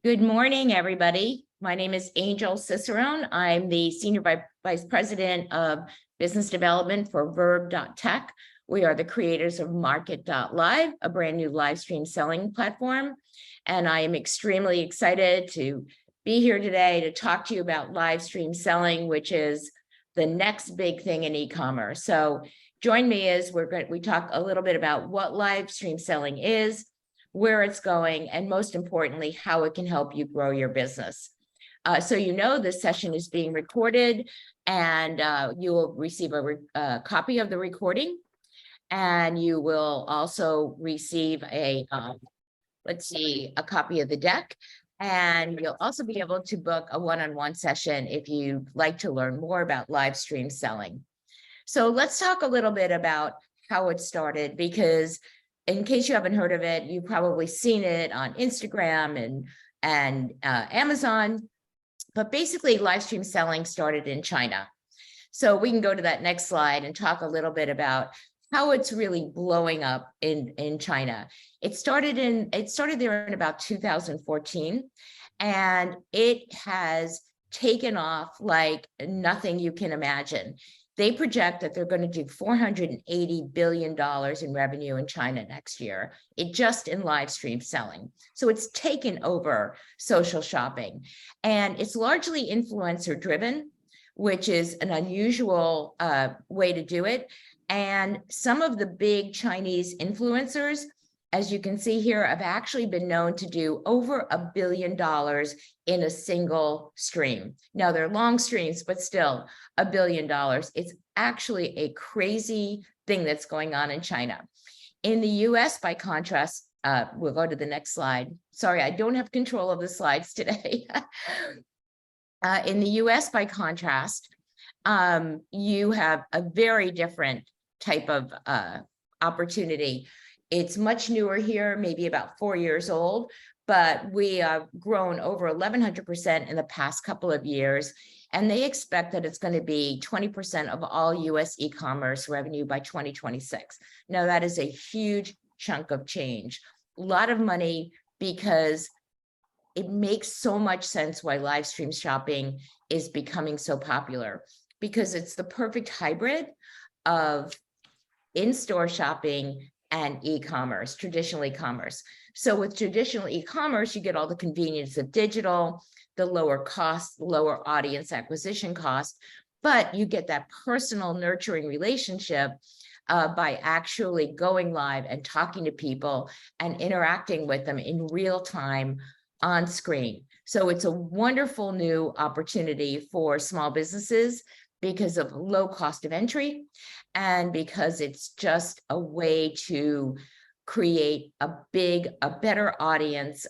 Good morning, everybody. My name is Angel Cicerone. I'm the Senior Vice President of Business Development for Verb.tech. We are the creators of Market.live, a brand new live stream selling platform. And I am extremely excited to be here today to talk to you about live stream selling, which is the next big thing in e-commerce. So join me as we talk a little bit about what live stream selling is, where it's going, and most importantly, how it can help you grow your business. So this session is being recorded, and you will receive a copy of the recording, and you will also receive a copy of the deck, and you'll also be able to book a one-on-one session if you'd like to learn more about live stream selling. So let's talk a little bit about how it started, because in case you haven't heard of it, you've probably seen it on Instagram and Amazon, but basically live stream selling started in China. So we can go to that next slide and talk a little bit about how it's really blowing up in China. It started there in about 2014, and it has taken off like nothing you can imagine. They project that they're going to do $480 billion in revenue in China next year, just in live stream selling. So it's taken over social shopping, and it's largely influencer driven, which is an unusual way to do it. And some of the big Chinese influencers, as you can see here, have actually been known to do over $1 billion in a single stream. Now they're long streams, but still $1 billion. It's actually a crazy thing that's going on in China. In the US, by contrast, we'll go to the next slide. Sorry, I don't have control of the slides today. In the US, by contrast, you have a very different type of opportunity. It's much newer here, maybe about 4 years old, but we have grown over 1,100% in the past couple of years. And they expect that it's going to be 20% of all US e-commerce revenue by 2026. Now, that is a huge chunk of change, a lot of money, because it makes so much sense why live stream shopping is becoming so popular, because it's the perfect hybrid of in-store shopping and e-commerce, traditional e-commerce. So with traditional e-commerce, you get all the convenience of digital, the lower cost, lower audience acquisition cost, but you get that personal nurturing relationship by actually going live and talking to people and interacting with them in real time on screen. So it's a wonderful new opportunity for small businesses because of low cost of entry, and because it's just a way to create a better audience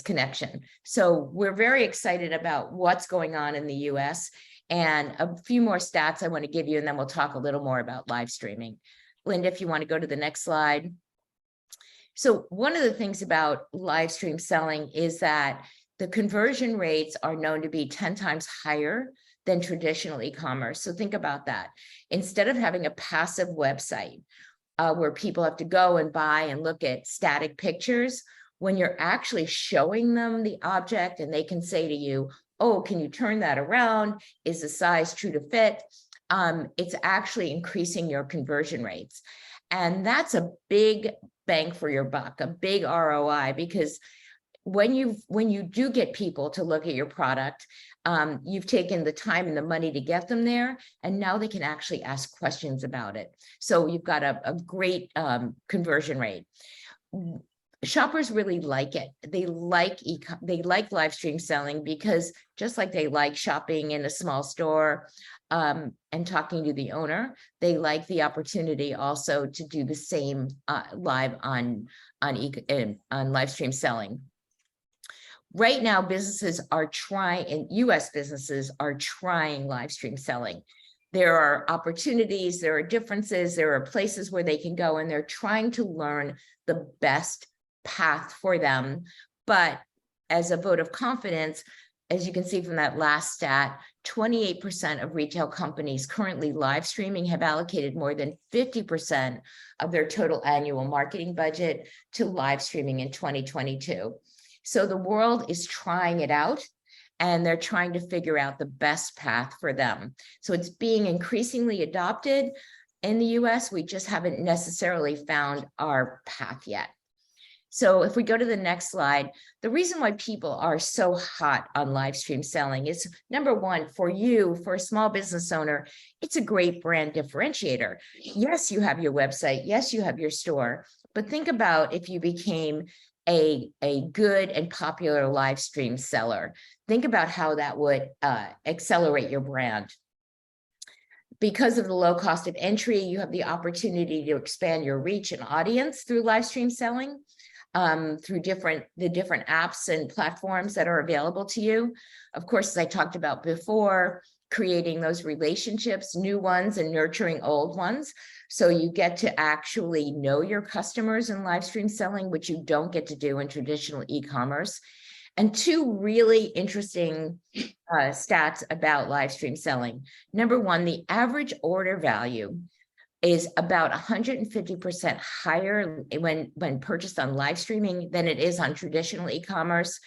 connection. So we're very excited about what's going on in the US, and a few more stats I want to give you, and then we'll talk a little more about live streaming. Linda, if you want to go to the next slide. So one of the things about live stream selling is that the conversion rates are known to be 10 times higher than traditional e-commerce. So think about that. Instead of having a passive website where people have to go and buy and look at static pictures, when you're actually showing them the object and they can say to you, oh, can you turn that around? Is the size true to fit? It's actually increasing your conversion rates. And that's a big bang for your buck, a big ROI, because when you do get people to look at your product, you've taken the time and the money to get them there, and now they can actually ask questions about it. So you've got a great conversion rate. Shoppers really like it. They like live stream selling, because just like they like shopping in a small store and talking to the owner, they like the opportunity also to do the same live on live stream selling. Right now, US businesses are trying live stream selling. There are opportunities, there are differences, there are places where they can go, and they're trying to learn the best path for them. But as a vote of confidence, as you can see from that last stat, 28% of retail companies currently live streaming have allocated more than 50% of their total annual marketing budget to live streaming in 2022. So the world is trying it out, and they're trying to figure out the best path for them. So it's being increasingly adopted in the US. We just haven't necessarily found our path yet. So if we go to the next slide, the reason why people are so hot on live stream selling is, number one, for you, for a small business owner, it's a great brand differentiator. Yes, you have your website. Yes, you have your store. But think about if you became a good and popular live stream seller. Think about how that would accelerate your brand. Because of the low cost of entry, you have the opportunity to expand your reach and audience through live stream selling. Through the different apps and platforms that are available to you. Of course, as I talked about before, creating those relationships, new ones and nurturing old ones. So you get to actually know your customers in live stream selling, which you don't get to do in traditional e-commerce. And two really interesting stats about live stream selling. Number one, the average order value is about 150% higher when purchased on live streaming than it is on traditional e-commerce.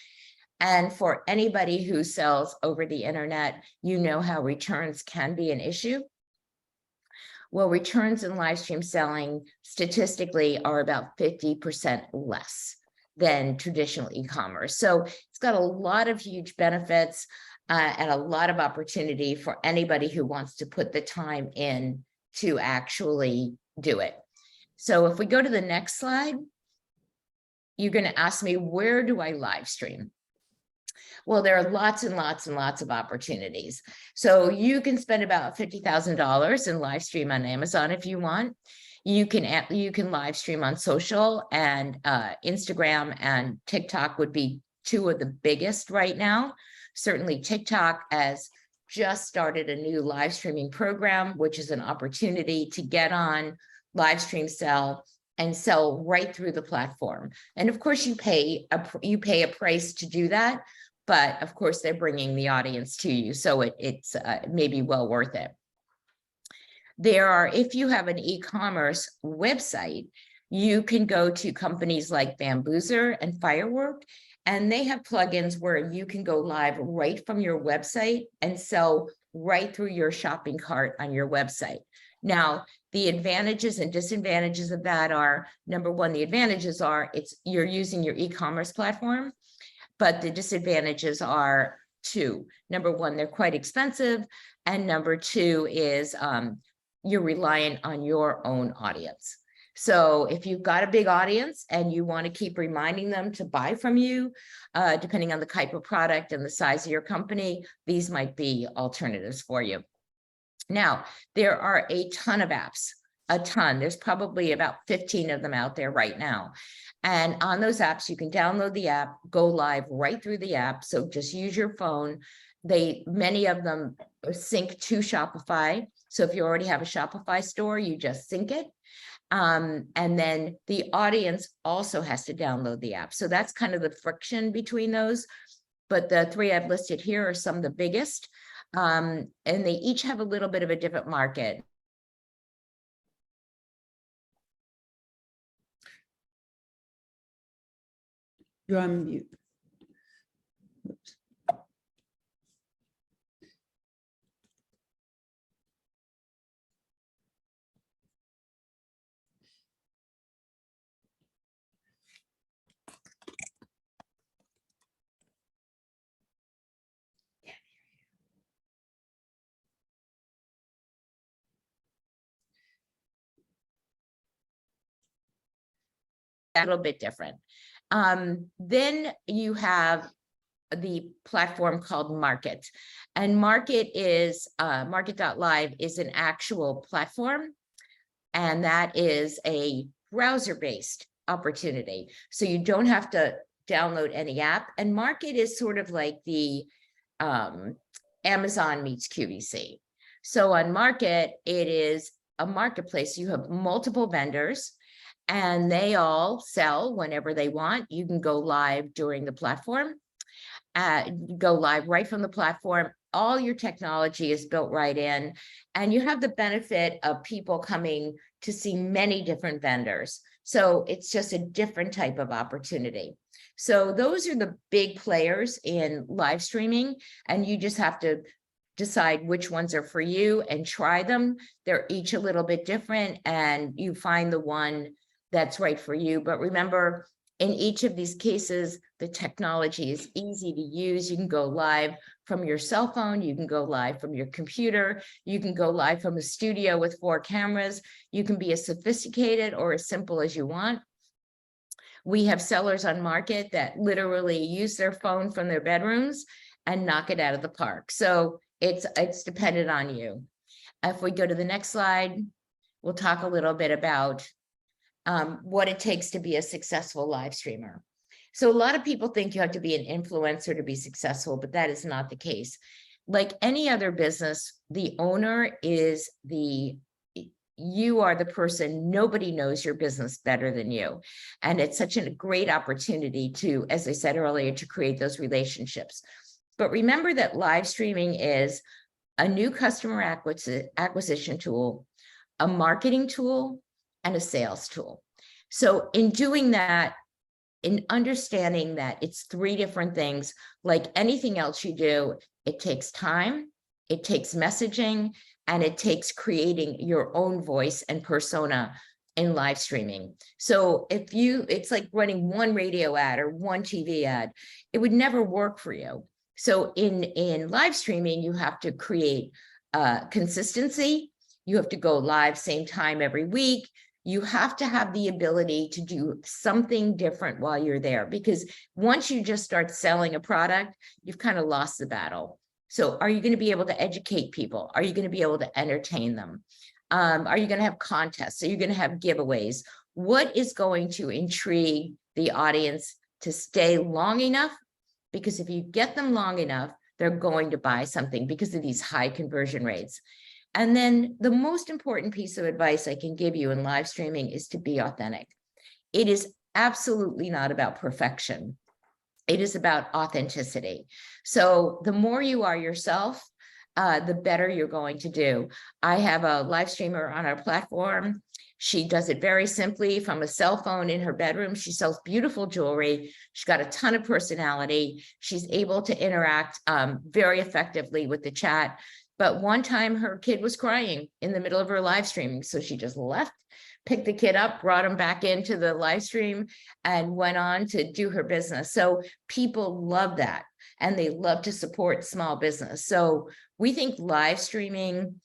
And for anybody who sells over the internet, you know how returns can be an issue. Well, returns in live stream selling statistically are about 50% less than traditional e-commerce. So it's got a lot of huge benefits and a lot of opportunity for anybody who wants to put the time in to actually do it. So if we go to the next slide, you're going to ask me, where do I live stream? Well, there are lots and lots and lots of opportunities. So you can spend about $50,000 in live stream on Amazon if you want. You can live stream on social, and Instagram and TikTok would be two of the biggest right now. Certainly TikTok as just started a new live streaming program, which is an opportunity to get on, live stream, sell right through the platform. And of course, you pay a price to do that, but of course they're bringing the audience to you, so it's maybe well worth it. If you have an e-commerce website, you can go to companies like Bambuser and Firework, and they have plugins where you can go live right from your website and sell right through your shopping cart on your website. Now, the advantages and disadvantages of that are, number one, the advantages are you're using your e-commerce platform, but the disadvantages are two. Number one, they're quite expensive, and number two is you're reliant on your own audience. So if you've got a big audience and you want to keep reminding them to buy from you, depending on the type of product and the size of your company, these might be alternatives for you. Now, there are a ton of apps, a ton. There's probably about 15 of them out there right now. And on those apps, you can download the app, go live right through the app. So just use your phone. Many of them sync to Shopify. So if you already have a Shopify store, you just sync it. And then the audience also has to download the app. So that's kind of the friction between those. But the three I've listed here are some of the biggest. And they each have a little bit of a different market. You're on mute. Oops. A little bit different. Then you have the platform called Market, and Market is Market.live is an actual platform, and that is a browser-based opportunity. So you don't have to download any app, and Market is sort of like the Amazon meets QVC. So on Market, it is a marketplace. You have multiple vendors, and they all sell whenever they want. You can go live during the platform, go live right from the platform. all your technology is built right in, and you have the benefit of people coming to see many different vendors. So it's just a different type of opportunity. So those are the big players in live streaming, and you just have to decide which ones are for you and try them. They're each a little bit different, and you find the one that's right for you. But remember, in each of these cases, the technology is easy to use. You can go live from your cell phone. You can go live from your computer. You can go live from a studio with 4 cameras. You can be as sophisticated or as simple as you want. We have sellers on market that literally use their phone from their bedrooms and knock it out of the park. So it's dependent on you. If we go to the next slide, we'll talk a little bit about what it takes to be a successful live streamer. So a lot of people think you have to be an influencer to be successful, but that is not the case. Like any other business, the owner is you are the person, nobody knows your business better than you. And it's such a great opportunity to, as I said earlier, to create those relationships. But remember that live streaming is a new customer acquisition tool, a marketing tool, and a sales tool. So in doing that, in understanding that it's 3 different things, like anything else you do, it takes time, it takes messaging, and it takes creating your own voice and persona in live streaming. So it's like running one radio ad or one TV ad, it would never work for you. So in live streaming, you have to create consistency. You have to go live same time every week. You have to have the ability to do something different while you're there, because once you just start selling a product, you've kind of lost the battle. So are you going to be able to educate people? Are you going to be able to entertain them? Are you going to have contests? Are you going to have giveaways? What is going to intrigue the audience to stay long enough? Because if you get them long enough, they're going to buy something because of these high conversion rates. And then the most important piece of advice I can give you in live streaming is to be authentic. It is absolutely not about perfection. It is about authenticity. So the more you are yourself, the better you're going to do. I have a live streamer on our platform. She does it very simply from a cell phone in her bedroom. She sells beautiful jewelry. She's got a ton of personality. She's able to interact very effectively with the chat. But one time her kid was crying in the middle of her live streaming. So she just left, picked the kid up, brought him back into the live stream, and went on to do her business. So people love that, and they love to support small business. So we think live streaming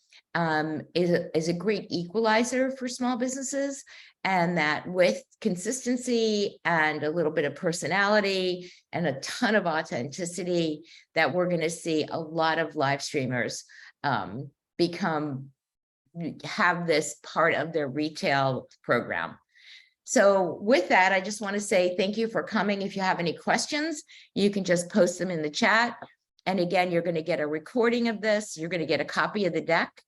is a great equalizer for small businesses, and that with consistency and a little bit of personality and a ton of authenticity, that we're going to see a lot of live streamers have this part of their retail program. So with that, I just want to say thank you for coming. If you have any questions, you can just post them in the chat. And again, you're going to get a recording of this. You're going to get a copy of the deck,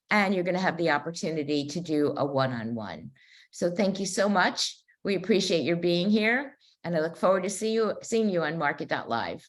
and you're going to have the opportunity to do a one-on-one. So thank you so much. We appreciate your being here, and I look forward to seeing you on Market.live.